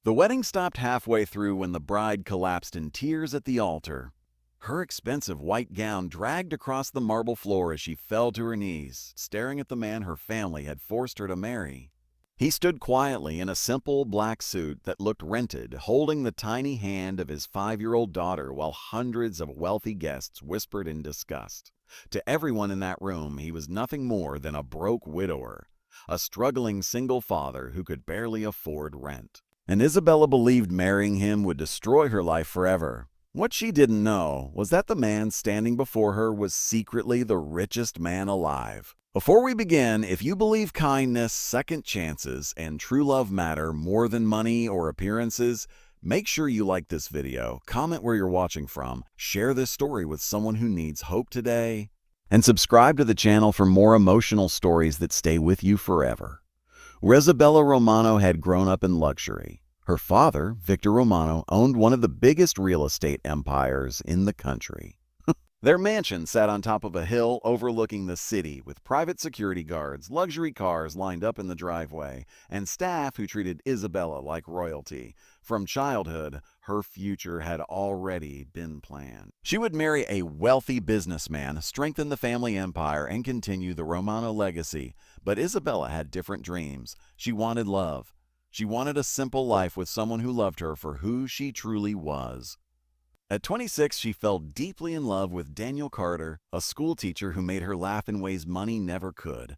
The wedding stopped halfway through when the bride collapsed in tears at the altar. Her expensive white gown dragged across the marble floor as she fell to her knees, staring at the man her family had forced her to marry. He stood quietly in a simple black suit that looked rented, holding the tiny hand of his 5-year-old daughter while hundreds of wealthy guests whispered in disgust. To everyone in that room, he was nothing more than a broke widower, a struggling single father who could barely afford rent. And Isabella believed marrying him would destroy her life forever. What she didn't know was that the man standing before her was secretly the richest man alive. Before we begin, if you believe kindness, second chances, and true love matter more than money or appearances, make sure you like this video, comment where you're watching from, share this story with someone who needs hope today, and subscribe to the channel for more emotional stories that stay with you forever. Isabella Romano had grown up in luxury. Her father, Victor Romano, owned one of the biggest real estate empires in the country. Their mansion sat on top of a hill overlooking the city with private security guards, luxury cars lined up in the driveway, and staff who treated Isabella like royalty. From childhood, her future had already been planned. She would marry a wealthy businessman, strengthen the family empire, and continue the Romano legacy. But Isabella had different dreams. She wanted love. She wanted a simple life with someone who loved her for who she truly was. At 26, she fell deeply in love with Daniel Carter, a school teacher who made her laugh in ways money never could.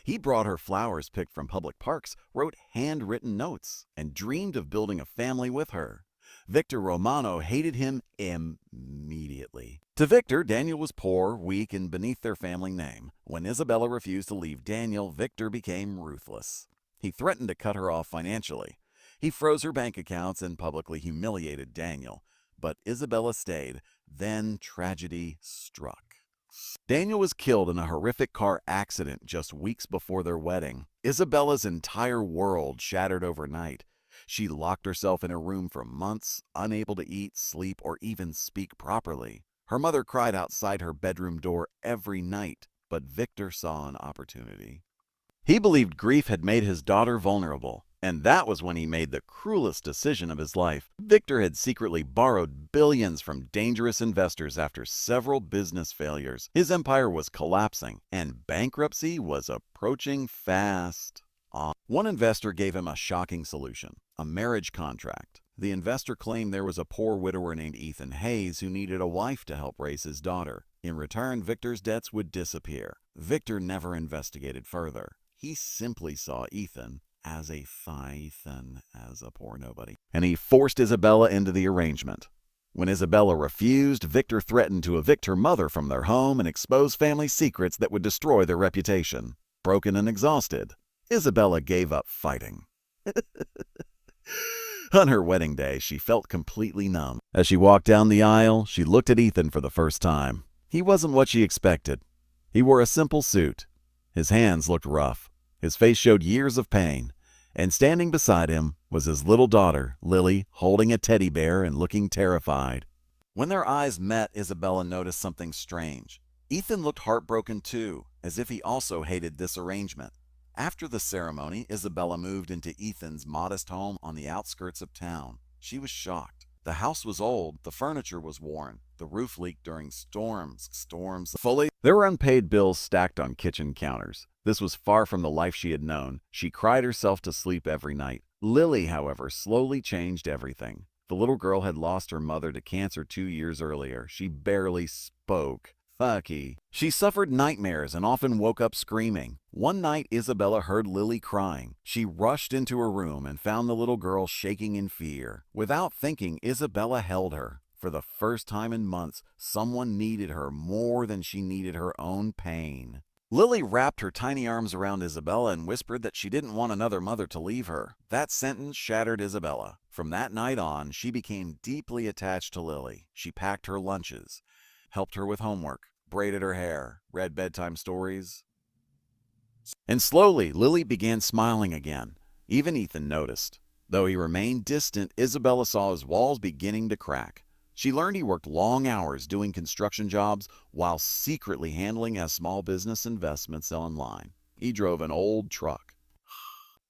He brought her flowers picked from public parks, wrote handwritten notes, and dreamed of building a family with her. Victor Romano hated him immediately. To Victor, Daniel was poor, weak, and beneath their family name. When Isabella refused to leave Daniel, Victor became ruthless. He threatened to cut her off financially. He froze her bank accounts and publicly humiliated Daniel. But Isabella stayed. Then tragedy struck. Daniel was killed in a horrific car accident just weeks before their wedding. Isabella's entire world shattered overnight. She locked herself in a room for months, unable to eat, sleep, or even speak properly. Her mother cried outside her bedroom door every night, but Victor saw an opportunity. He believed grief had made his daughter vulnerable, and that was when he made the cruelest decision of his life. Victor had secretly borrowed billions from dangerous investors after several business failures. His empire was collapsing, and bankruptcy was approaching fast. One investor gave him a shocking solution: a marriage contract. The investor claimed there was a poor widower named Ethan Hayes who needed a wife to help raise his daughter. In return, Victor's debts would disappear. Victor never investigated further. He simply saw Ethan as a poor nobody. And he forced Isabella into the arrangement. When Isabella refused, Victor threatened to evict her mother from their home and expose family secrets that would destroy their reputation. Broken and exhausted, Isabella gave up fighting. On her wedding day, she felt completely numb. As she walked down the aisle, she looked at Ethan for the first time. He wasn't what she expected. He wore a simple suit. His hands looked rough. His face showed years of pain, and standing beside him was his little daughter, Lily, holding a teddy bear and looking terrified. When their eyes met, Isabella noticed something strange. Ethan looked heartbroken too, as if he also hated this arrangement. After the ceremony, Isabella moved into Ethan's modest home on the outskirts of town. She was shocked. The house was old, the furniture was worn, the roof leaked during storms. There were unpaid bills stacked on kitchen counters. This was far from the life she had known. She cried herself to sleep every night. Lily, however, slowly changed everything. The little girl had lost her mother to cancer 2 years earlier. She barely spoke. She suffered nightmares and often woke up screaming. One night, Isabella heard Lily crying. She rushed into her room and found the little girl shaking in fear. Without thinking, Isabella held her. For the first time in months, someone needed her more than she needed her own pain. Lily wrapped her tiny arms around Isabella and whispered that she didn't want another mother to leave her. That sentence shattered Isabella. From that night on, she became deeply attached to Lily. She packed her lunches, helped her with homework, braided her hair, read bedtime stories. And slowly, Lily began smiling again. Even Ethan noticed. Though he remained distant, Isabella saw his walls beginning to crack. She learned he worked long hours doing construction jobs while secretly handling his small business investments online. He drove an old truck.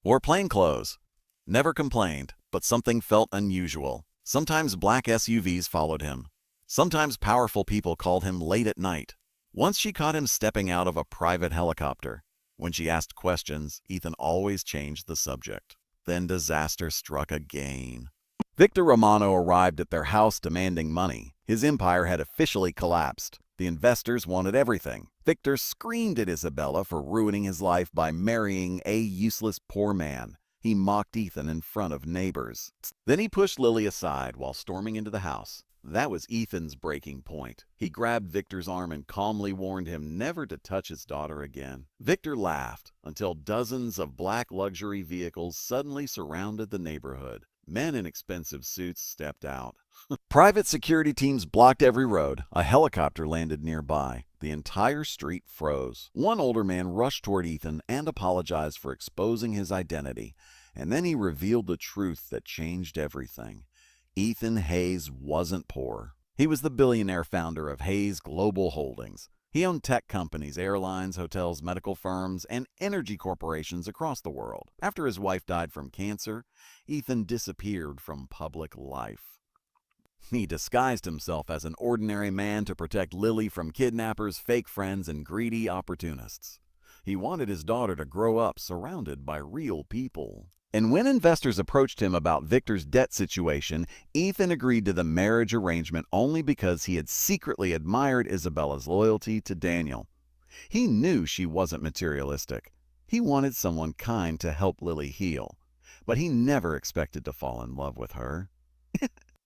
Wore plain clothes. Never complained. But something felt unusual. Sometimes black SUVs followed him. Sometimes powerful people called him late at night. Once she caught him stepping out of a private helicopter. When she asked questions, Ethan always changed the subject. Then disaster struck again. Victor Romano arrived at their house demanding money. His empire had officially collapsed. The investors wanted everything. Victor screamed at Isabella for ruining his life by marrying a useless poor man. He mocked Ethan in front of neighbors. Then he pushed Lily aside while storming into the house. That was Ethan's breaking point. He grabbed Victor's arm and calmly warned him never to touch his daughter again. Victor laughed until dozens of black luxury vehicles suddenly surrounded the neighborhood. Men in expensive suits stepped out. Private security teams blocked every road. A helicopter landed nearby. The entire street froze. One older man rushed toward Ethan and apologized for exposing his identity. And then he revealed the truth that changed everything. Ethan Hayes wasn't poor. He was the billionaire founder of Hayes Global Holdings. He owned tech companies, airlines, hotels, medical firms, and energy corporations across the world. After his wife died from cancer, Ethan disappeared from public life. He disguised himself as an ordinary man to protect Lily from kidnappers, fake friends, and greedy opportunists. He wanted his daughter to grow up surrounded by real people. And when investors approached him about Victor's debt situation, Ethan agreed to the marriage arrangement only because he had secretly admired Isabella's loyalty to Daniel. He knew she wasn't materialistic. He wanted someone kind to help Lily heal. But he never expected to fall in love with her.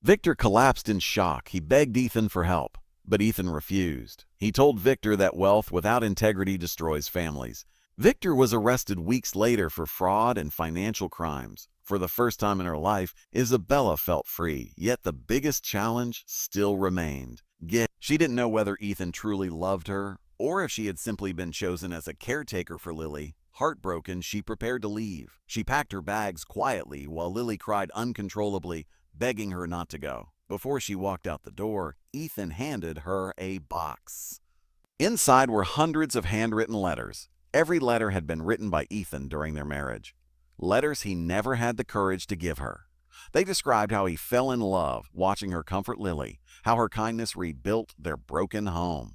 Victor collapsed in shock. He begged Ethan for help, but Ethan refused. He told Victor that wealth without integrity destroys families. Victor was arrested weeks later for fraud and financial crimes. For the first time in her life, Isabella felt free, yet the biggest challenge still remained. She didn't know whether Ethan truly loved her, or if she had simply been chosen as a caretaker for Lily. Heartbroken, she prepared to leave. She packed her bags quietly while Lily cried uncontrollably, begging her not to go. Before she walked out the door, Ethan handed her a box. Inside were hundreds of handwritten letters. Every letter had been written by Ethan during their marriage. Letters he never had the courage to give her. They described how he fell in love watching her comfort Lily, how her kindness rebuilt their broken home,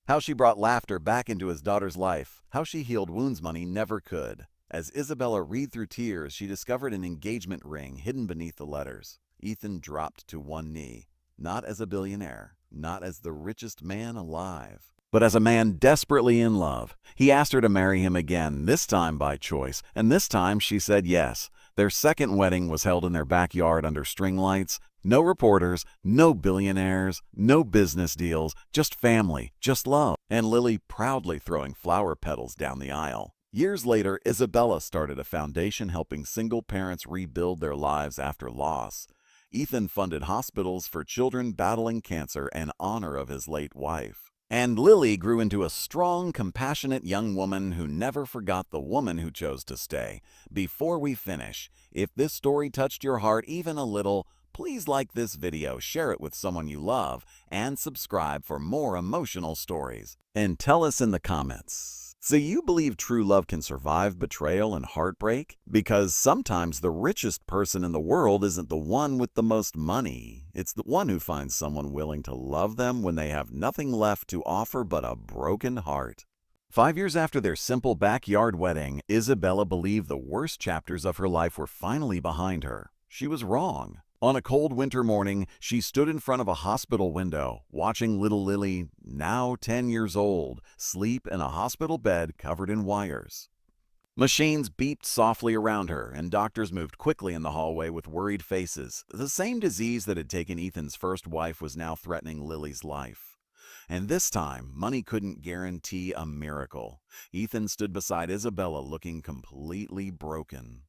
how she brought laughter back into his daughter's life, how she healed wounds money never could. As Isabella read through tears, she discovered an engagement ring hidden beneath the letters. Ethan dropped to one knee, not as a billionaire, not as the richest man alive, but as a man desperately in love. He asked her to marry him again, this time by choice, and this time she said yes. Their second wedding was held in their backyard under string lights. No reporters, no billionaires, no business deals, just family, just love, and Lily proudly throwing flower petals down the aisle. Years later, Isabella started a foundation helping single parents rebuild their lives after loss. Ethan funded hospitals for children battling cancer in honor of his late wife. And Lily grew into a strong, compassionate young woman who never forgot the woman who chose to stay. Before we finish, if this story touched your heart even a little, please like this video, share it with someone you love, and subscribe for more emotional stories. And tell us in the comments, so you believe true love can survive betrayal and heartbreak? Because sometimes the richest person in the world isn't the one with the most money. It's the one who finds someone willing to love them when they have nothing left to offer but a broken heart. 5 years after their simple backyard wedding, Isabella believed the worst chapters of her life were finally behind her. She was wrong. On a cold winter morning, she stood in front of a hospital window, watching little Lily, now 10 years old, sleep in a hospital bed covered in wires. Machines beeped softly around her, and doctors moved quickly in the hallway with worried faces. The same disease that had taken Ethan's first wife was now threatening Lily's life. And this time, money couldn't guarantee a miracle. Ethan stood beside Isabella looking completely broken.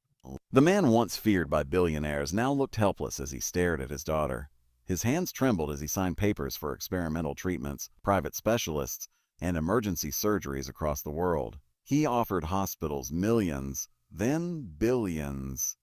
The man once feared by billionaires now looked helpless as he stared at his daughter. His hands trembled as he signed papers for experimental treatments, private specialists, and emergency surgeries across the world. He offered hospitals millions, then billions.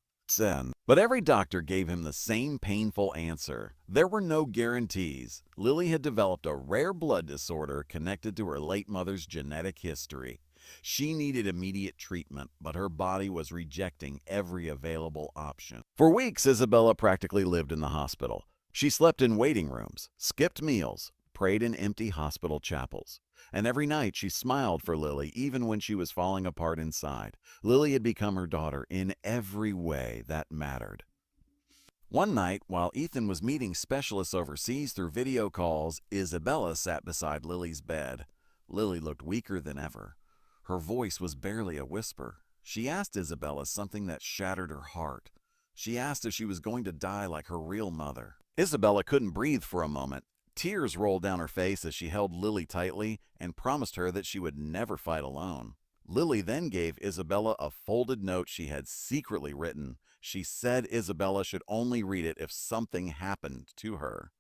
But every doctor gave him the same painful answer. There were no guarantees. Lily had developed a rare blood disorder connected to her late mother's genetic history. She needed immediate treatment, but her body was rejecting every available option. For weeks, Isabella practically lived in the hospital. She slept in waiting rooms, skipped meals, prayed in empty hospital chapels. And every night she smiled for Lily even when she was falling apart inside. Lily had become her daughter in every way that mattered. One night, while Ethan was meeting specialists overseas through video calls, Isabella sat beside Lily's bed. Lily looked weaker than ever. Her voice was barely a whisper. She asked Isabella something that shattered her heart. She asked if she was going to die like her real mother. Isabella couldn't breathe for a moment. Tears rolled down her face as she held Lily tightly and promised her that she would never fight alone. Lily then gave Isabella a folded note she had secretly written. She said Isabella should only read it if something happened to her.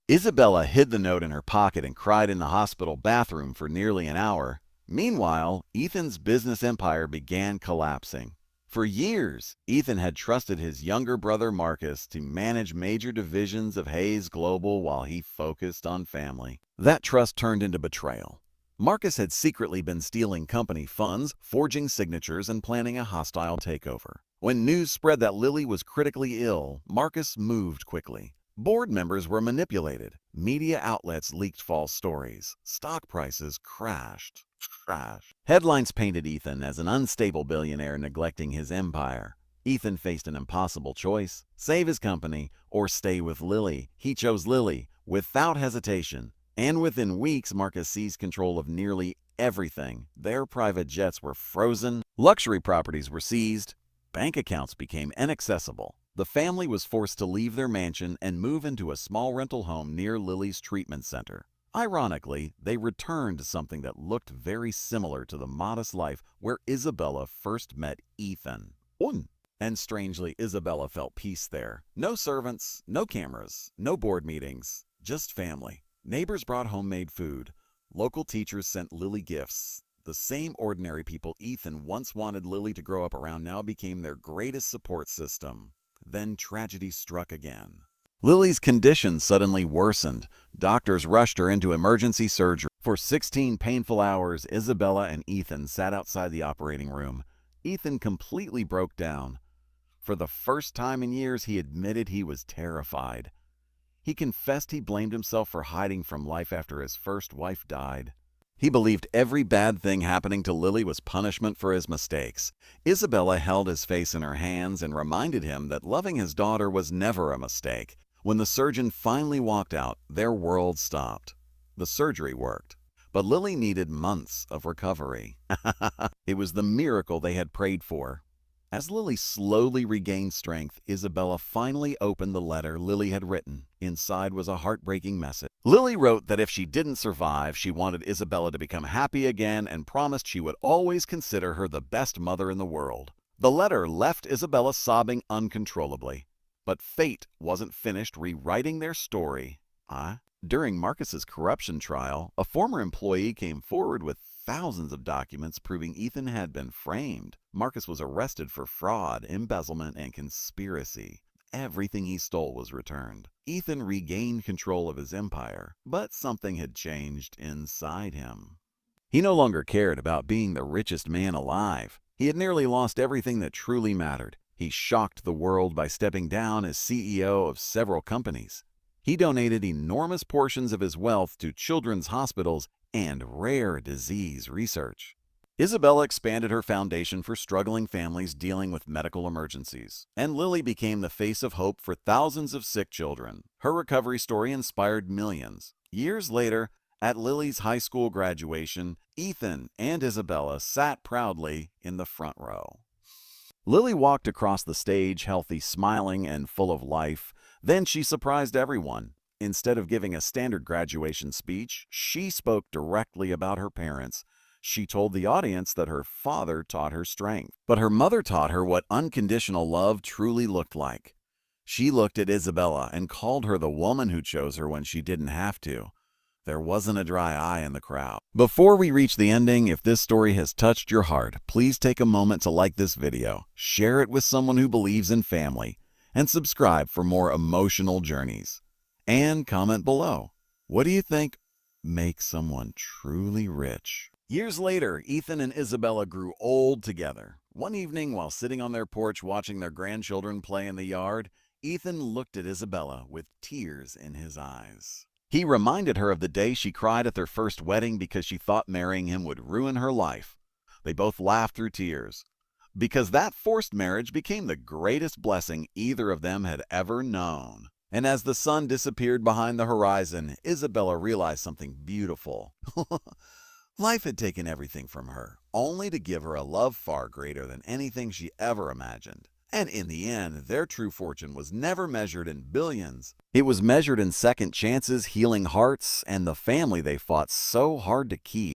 Isabella hid the note in her pocket and cried in the hospital bathroom for nearly an hour. Meanwhile, Ethan's business empire began collapsing. For years, Ethan had trusted his younger brother Marcus to manage major divisions of Hayes Global while he focused on family. That trust turned into betrayal. Marcus had secretly been stealing company funds, forging signatures, and planning a hostile takeover. When news spread that Lily was critically ill, Marcus moved quickly. Board members were manipulated. Media outlets leaked false stories. Stock prices crashed. Headlines painted Ethan as an unstable billionaire neglecting his empire. Ethan faced an impossible choice: save his company or stay with Lily. He chose Lily without hesitation. And within weeks, Marcus seized control of nearly everything. Their private jets were frozen, luxury properties were seized, bank accounts became inaccessible. The family was forced to leave their mansion and move into a small rental home near Lily's treatment center. Ironically, they returned to something that looked very similar to the modest life where Isabella first met Ethan. And strangely, Isabella felt peace there. No servants, no cameras, no board meetings, just family. Neighbors brought homemade food. Local teachers sent Lily gifts. The same ordinary people Ethan once wanted Lily to grow up around now became their greatest support system. Then tragedy struck again. Lily's condition suddenly worsened. Doctors rushed her into emergency surgery. For 16 painful hours, Isabella and Ethan sat outside the operating room. Ethan completely broke down. For the first time in years, he admitted he was terrified. He confessed he blamed himself for hiding from life after his first wife died. He believed every bad thing happening to Lily was punishment for his mistakes. Isabella held his face in her hands and reminded him that loving his daughter was never a mistake. When the surgeon finally walked out, their world stopped. The surgery worked, but Lily needed months of recovery. It was the miracle they had prayed for. As Lily slowly regained strength, Isabella finally opened the letter Lily had written. Inside was a heartbreaking message. Lily wrote that if she didn't survive, she wanted Isabella to become happy again and promised she would always consider her the best mother in the world. The letter left Isabella sobbing uncontrollably. But fate wasn't finished rewriting their story. During Marcus's corruption trial, a former employee came forward with thousands of documents proving Ethan had been framed. Marcus was arrested for fraud, embezzlement, and conspiracy. Everything he stole was returned. Ethan regained control of his empire, but something had changed inside him. He no longer cared about being the richest man alive. He had nearly lost everything that truly mattered. He shocked the world by stepping down as CEO of several companies. He donated enormous portions of his wealth to children's hospitals and rare disease research. Isabella expanded her foundation for struggling families dealing with medical emergencies, and Lily became the face of hope for thousands of sick children. Her recovery story inspired millions. Years later, at Lily's high school graduation, Ethan and Isabella sat proudly in the front row. Lily walked across the stage, healthy, smiling, and full of life. Then she surprised everyone. Instead of giving a standard graduation speech, she spoke directly about her parents. She told the audience that her father taught her strength, but her mother taught her what unconditional love truly looked like. She looked at Isabella and called her the woman who chose her when she didn't have to. There wasn't a dry eye in the crowd. Before we reach the ending, if this story has touched your heart, please take a moment to like this video, share it with someone who believes in family, and subscribe for more emotional journeys. And comment below. What do you think makes someone truly rich? Years later, Ethan and Isabella grew old together. One evening, while sitting on their porch watching their grandchildren play in the yard, Ethan looked at Isabella with tears in his eyes. He reminded her of the day she cried at their first wedding because she thought marrying him would ruin her life. They both laughed through tears, because that forced marriage became the greatest blessing either of them had ever known. And as the sun disappeared behind the horizon, Isabella realized something beautiful. Life had taken everything from her, only to give her a love far greater than anything she ever imagined. And in the end, their true fortune was never measured in billions. It was measured in second chances, healing hearts, and the family they fought so hard to keep.